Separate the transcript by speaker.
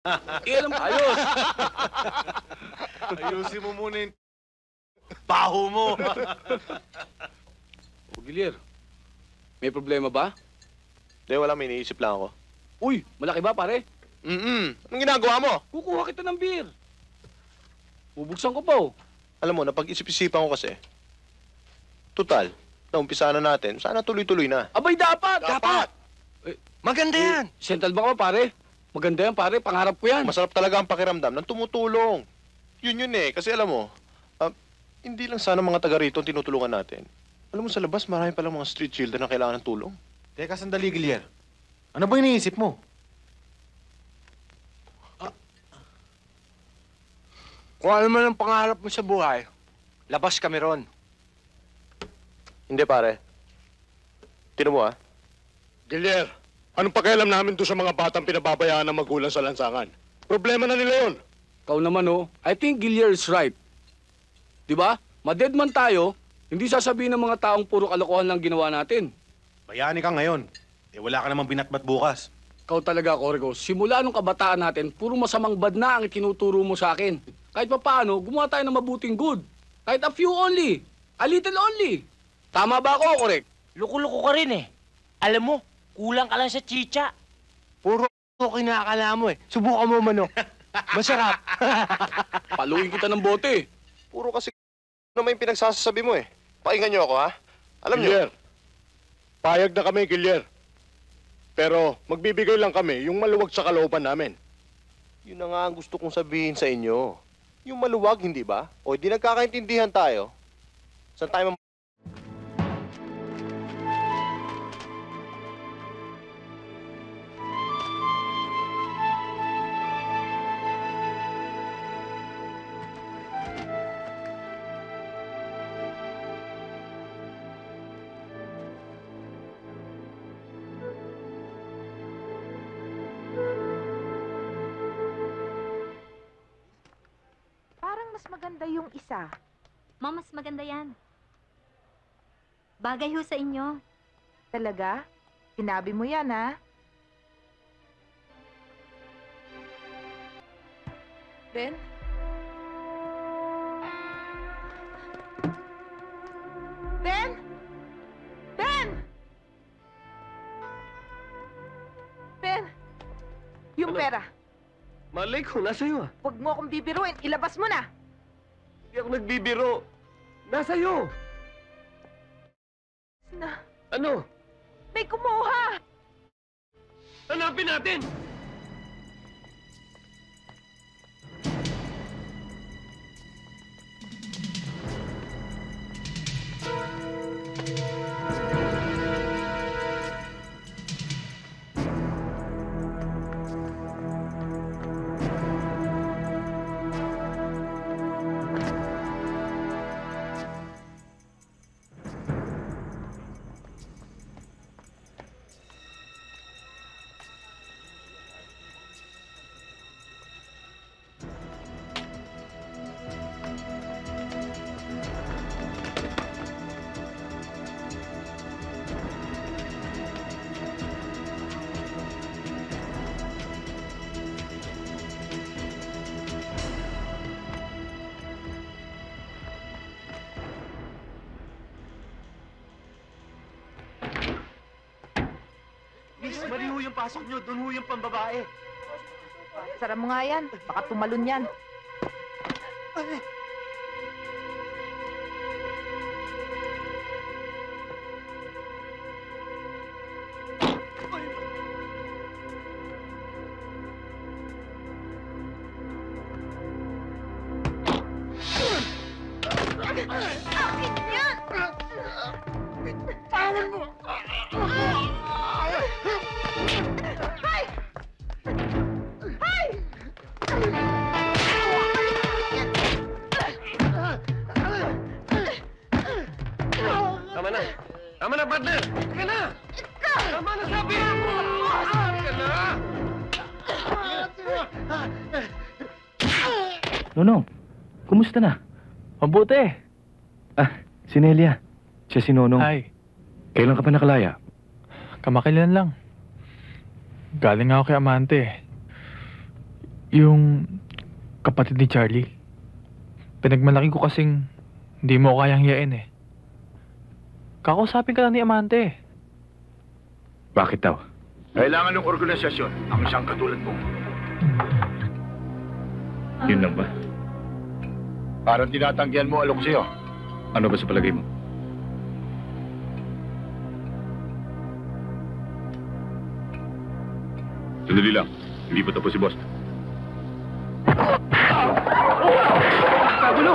Speaker 1: Alam ayos.
Speaker 2: Ayusin mo muna yung baho mo.
Speaker 1: O, Gilyar, may problema ba?
Speaker 3: Hindi, wala. May iniisip lang ako.
Speaker 1: Uy, malaki ba, pare?
Speaker 3: Anong ginagawa mo?
Speaker 1: Kukuha kita ng beer. Bubuksan ko pa, oh.
Speaker 3: Alam mo, napag-isip-isipan ko kasi. Tutal, naumpisa na natin. Sana tuloy-tuloy na.
Speaker 1: Abay, dapat!
Speaker 2: Maganda yan.
Speaker 1: Central Bank ba, pare? Maganda yan, pare. Pangarap ko yan.
Speaker 3: Masarap talaga ang pakiramdam ng tumutulong. Yun eh. Kasi alam mo, hindi lang sana mga taga rito ang tinutulungan natin. Alam mo, sa labas, marami palang mga street children na kailangan ng tulong.
Speaker 2: Teka, sandali, Gilyar. Ano ba iniisip mo?
Speaker 4: Kung ano man ang pangarap mo sa buhay, labas kami ron.
Speaker 3: Hindi, pare. Tino mo,
Speaker 5: Gilyar, anong pakialam namin doon sa mga batang pinababayaan ng magulang sa lansangan? Problema na nila yun.
Speaker 1: Ikaw naman, oh. I think Gilyar is right. Di ba? Madedman tayo, hindi sasabihin ng mga taong puro kalokohan lang ginawa natin.
Speaker 2: Bayani ka ngayon. Wala ka namang binatbat bukas.
Speaker 1: Ikaw talaga, Corrigo. Simula nung kabataan natin, puro masamang bad na ang itinuturo mo sa akin. Kahit pa paano, gumawa tayo ng mabuting good. Kahit a few only. A little only. Tama ba ako, correct?
Speaker 6: Loko-loko ka rin eh. Alam mo, kulang ka lang sa chicha.
Speaker 4: Puro kinakala mo eh. Subukan mo manok. Masarap.
Speaker 1: Paluin kita ng bote.
Speaker 3: Puro kasi naman yung pinagsasabi mo, eh. Pakinggan niyo ako, ha? Alam niyo.
Speaker 5: Gilyar, payag na kami, Gilyar. Pero magbibigay lang kami yung maluwag sa kalooban namin.
Speaker 3: Yun na nga ang gusto kong sabihin sa inyo. Yung maluwag, hindi ba? O di nagkakaintindihan tayo. Saan tayo
Speaker 7: Parang mas maganda yung isa.
Speaker 8: Ma'am, mas maganda yan. Bagay ho sa inyo.
Speaker 7: Talaga? Sinabi mo yan, ha? Ben? Ben? Ben! Ben! Yung pera.
Speaker 4: Malay ko, nasa iyo ah.
Speaker 7: Huwag mo akong bibiruin. Ilabas mo na.
Speaker 4: Hindi ako nagbibiro. Nasa iyo. Ano?
Speaker 7: May kumuha!
Speaker 4: Hanapin natin! Miss, mali ho yung pasok nyo. Doon ho yung pambabae.
Speaker 7: Sara mo nga yan. Baka tumalon yan. Akin yan! Tawan mo! Hay! Hay!
Speaker 4: Tama na. Tama na, partner. Teka na. Tama na, sabi mo. Teka na.
Speaker 9: Nonong, kumusta na?
Speaker 10: Mabuti.
Speaker 9: Si Nelia. Siya si Nonong.
Speaker 10: Ay,
Speaker 9: Kailan ka pa nakalaya?
Speaker 10: kamakailan lang. Galing ako kay Amante.
Speaker 9: Yung kapatid ni Charlie. Pinagmalaki ko kasing hindi mo ko kayang hiyain eh. Kakausapin ka lang ni Amante.
Speaker 5: Bakit daw? Kailangan ng organisasyon ang isang katulad mo. Yun lang ba? Parang tinatanggihan mo alok sa'yo. Ano ba sa palagay mo? Sandali lang. Hindi pa tapos si boss.
Speaker 1: Kagulo!